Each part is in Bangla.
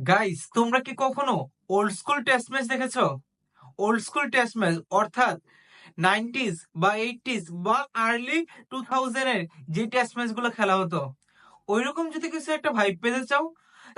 গাইস, তোমরা কি কখনো ওল্ড স্কুল টেস্ট ম্যাচ দেখেছো? ওল্ড স্কুল টেস্ট ম্যাচ অর্থাৎ 90s বা 80s বা আর্লি 2000 এর যে টেস্ট ম্যাচ গুলো খেলা হতো, ওইরকম যদি কিছু একটা ভাইব পেতে চাও,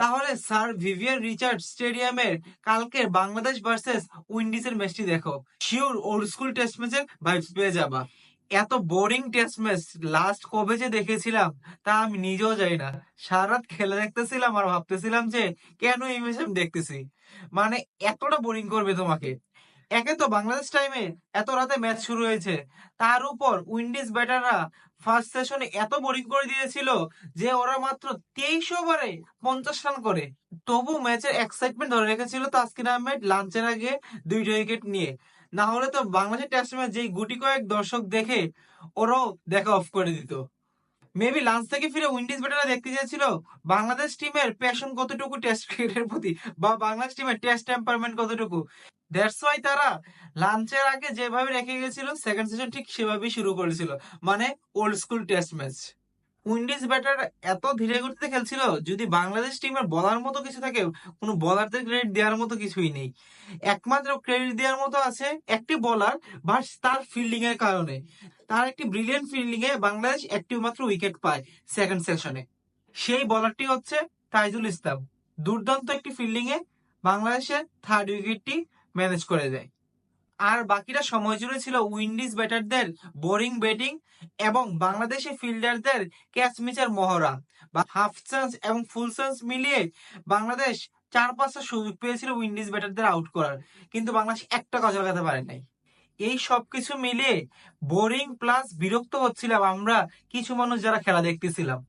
তাহলে স্যার ভিভিয়ান রিচার্ড স্টেডিয়ামের কালকের বাংলাদেশ ভার্সেস উইন্ডিজের ম্যাচটি দেখো। শিওর ওল্ড স্কুল টেস্ট ম্যাচের ভাইবস পেয়ে যাবা। এত বোরিং টেস্ট ম্যাচ লাস্ট কবে যে দেখেছিলাম তা আমি নিজেও জানি না। সারা রাত খেলে দেখতেছিলাম আর ভাবতেছিলাম যে কেন এই ম্যাচ আমি দেখতেছি। মানে এতটা বোরিং করবে তোমাকে। একে তো বাংলাদেশ টাইমে এত রাতে ম্যাচ শুরু হয়েছে, তার উপর উইন্ডিজ ব্যাটাররা ফার্স্ট সেশনে এত বোরিং করে দিয়েছিল যে ওরা মাত্র 23 ওভারে 50 রান করে। তবু ম্যাচের এক্সাইটমেন্ট ধরে রেখেছিল তাসকিন আহমেদ লাঞ্চের আগে 2টা উইকেট নিয়ে। না হলে তো বাংলাদেশের টেস্ট ম্যাচ যেই গুটি কয়েক দর্শক দেখে ওরাও দেখা অফ করে দিত। মেবি লাঞ্চ থেকে ফিরে উইন্ডিজ ব্যাটাররা দেখতে চেয়েছিল বাংলাদেশ টিমের প্যাশন কতটুকু টেস্ট ক্রিকেটের প্রতি, বা বাংলাদেশ টিমের টেস্ট টেম্পারমেন্ট কতটুকু। দ্যাটস ওয়াই তারা লাঞ্চের আগে যেভাবে রেখে গেছিল সেকেন্ড সেশন ঠিক সেভাবেই শুরু করেছিল, মানে old school test match. Windies batter এত ধীরে গতিতে খেলছিল, যদি বাংলাদেশ টিমের বলার মতো কিছু থাকে, কোনো বলারদের ক্রেডিট দেওয়ার মতো কিছুই নেই। একমাত্র ক্রেডিট দেওয়ার মতো আছে একটি বলার, বাট তার ফিল্ডিং এর কারণে। তার একটি ব্রিলিয়ান্ট ফিল্ডিং এ বাংলাদেশ একটি মাত্র উইকেট পায় সেকেন্ড সেশনে। সেই বলারটি হচ্ছে তাইজুল ইসলাম। দুর্দান্ত একটি ফিল্ডিং এ বাংলাদেশের থার্ড উইকেটটি ম্যানেজ করে দেয়। আর বাকিটা সময় জুড়ে ছিল উইন্ডিজ ব্যাটারদের বোরিং ব্যাটিং এবং বাংলাদেশি ফিল্ডারদের ক্যাচ মিচের মহড়া। বা হাফ চান্স এবং ফুল চান্স মিলিয়ে বাংলাদেশ 4-5টা সুযোগ পেয়েছিল উইন্ডিজ ব্যাটারদের আউট করার, কিন্তু বাংলাদেশ একটা কাজে লাগাতে পারে নাই। এই সবকিছু মিলিয়ে বোরিং প্লাস বিরক্ত হচ্ছিলাম আমরা কিছু মানুষ যারা খেলা দেখতেছিলাম।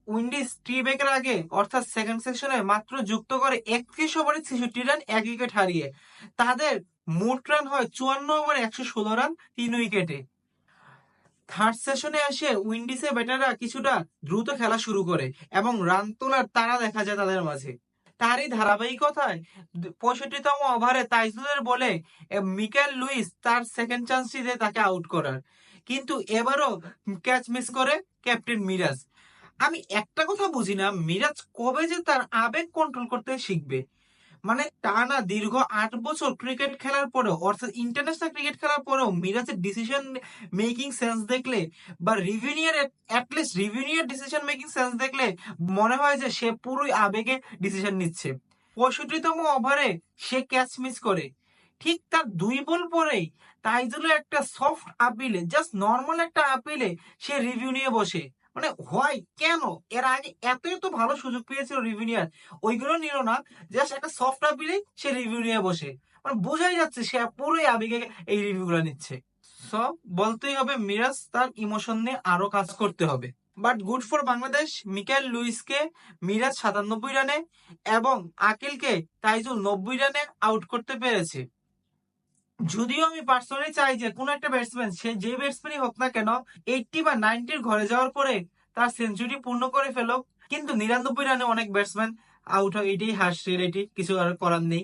উইন্ডিজ টি ব্রেকের আগে অর্থাৎ সেকেন্ড সেকশনে মাত্র যুক্ত করে 31 ওভারে 66 রান, 1 উইকেট হারিয়ে। তাদের মোট রান হয় 54 ওভারে 116 রান, 3 উইকেটে। থার্ড সেশনে এসে উইন্ডিজের ব্যাটাররা কিছুটা দ্রুত খেলা শুরু করে এবং রান তোলার তাড়া দেখা যায় তাদের মাঝে। তারই ধারাবাহিকতায় 65তম ওভারে তাইজুলের বলে মিকেল লুইস তার সেকেন্ড চান্সটি দেয় তাকে আউট করার, কিন্তু এবারও ক্যাচ মিস করে ক্যাপ্টেন মিরাজ। আমি একটা কথা বুঝি না, মিরাজ কবে যে তার আবেগ কন্ট্রোল করতে শিখবে। মানে টানা দীর্ঘ 8 বছর ক্রিকেট খেলার পরেও অর্থাৎ ইন্টারন্যাশনাল ক্রিকেট খেলার পরেও মিরাজের ডিসিশন মেকিং সেন্স দেখলে, বা রিভিনিয়ার ডিসিশন মেকিং সেন্স দেখলে মনে হয় যে সে পুরোই আবেগে ডিসিশন নিচ্ছে। 65তম ওভারে সে ক্যাচ মিস করে, ঠিক তার 2 বল পরেই তাইজুলের একটা সফট আপিলে, জাস্ট নর্মাল একটা আপিলে সে রিভিউ নিয়ে বসে। মানে হয় কেন? এর আগে এত এত ভালো সুযোগ পেয়েছিল রিভিনিয়ার, ওইগুলো নিল না। জাস্ট একটা সফট আপিলে সে রিভিউ নিয়ে বসে। মানে বোঝাই যাচ্ছে সে পুরোই আবেগে এই রিভিউ গুলো নিচ্ছে। সো বলতেই হবে মিরাজ তার ইমোশন নিয়ে আরো কাজ করতে হবে। But good for Bangladesh, Mikyle লুইসকে মিরাজ 97 রানে এবং আকিলকে তাইজুল 90 রানে আউট করতে পেরেছে। যদিও আমি পার্সোনালি চাই যে কোন একটা ব্যাটসম্যান, সে যে ব্যাটসম্যানই হোক না কেন, 80 বা 90-র ঘরে যাওয়ার পরে তার সেঞ্চুরি পূর্ণ করে ফেলো, কিন্তু 99 রানে অনেক ব্যাটসম্যান আউট হয়, এটাই হার্শ রিয়েলিটি, কিছু আর করার নেই।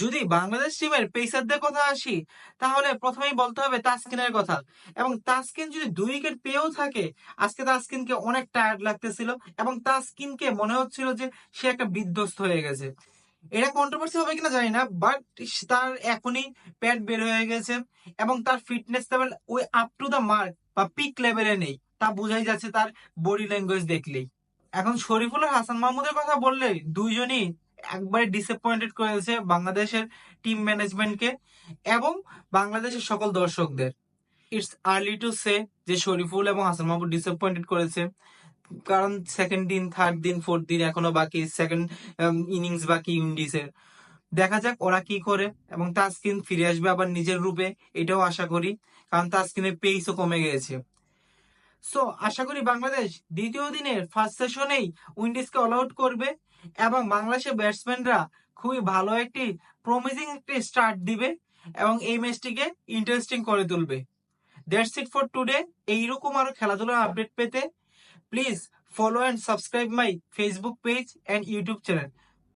যদি বাংলাদেশ টিমের পেসারদের কথা আসি, তাহলে প্রথমেই বলতে হবে তাসকিনের কথা। এবং তাসকিন যদি 2 উইকেট পেয়েও থাকে, আজকে তাসকিনকে অনেক টায়ার্ড লাগতেছিল এবং তাসকিনকে মনে হচ্ছিল যে সে একটা বিধ্বস্ত হয়ে গেছে। এটা কন্ট্রোভার্সি হবে কিনা জানি না, বাট তার এখনই প্যাড বের হয়ে গেছে এবং তার ফিটনেস লেভেল ওই আপ টু দা মার্ক বা পিক লেভেলে নেই, তা বোঝাই যাচ্ছে তার বডি ল্যাঙ্গুয়েজ দেখলেই। এখন শরীফুল আর হাসান মাহমুদের কথা বললে, দুইজনই একবারে ডিসঅ্যাপয়েন্টেড করেছে বাংলাদেশের টিম ম্যানেজমেন্টকে এবং বাংলাদেশের সকল দর্শকদের। ইটস আর্লি টু সে যে শরীফুল এবং হাসান মাহমুদ ডিসঅ্যাপয়েন্টেড করেছে, কারণ সেকেন্ড দিন, থার্ড দিন, ফোর্থ দিন এখনো বাকি, সেকেন্ড ইনিংস বাকি উইন্ডিজের। দেখা যাক ওরা কি করে, এবং তাসকিন ফিরে আসবে আবার নিজের রূপে, এটাও আশা করি, কারণ তাসকিনের পেসও কমে গেছে। সো আশা করি বাংলাদেশ দ্বিতীয় দিনের ফার্স্ট সেশনেই উইন্ডিজকে অল আউট করবে এবং বাংলাদেশের ব্যাটসম্যানরা খুবই ভালো একটি প্রমিজিং একটি স্টার্ট দিবে এবং এই ম্যাচটিকে ইন্টারেস্টিং করে তুলবে। That's it for today. এইরকম আরো খেলাধুলার আপডেট পেতে please follow and subscribe my Facebook page and YouTube channel.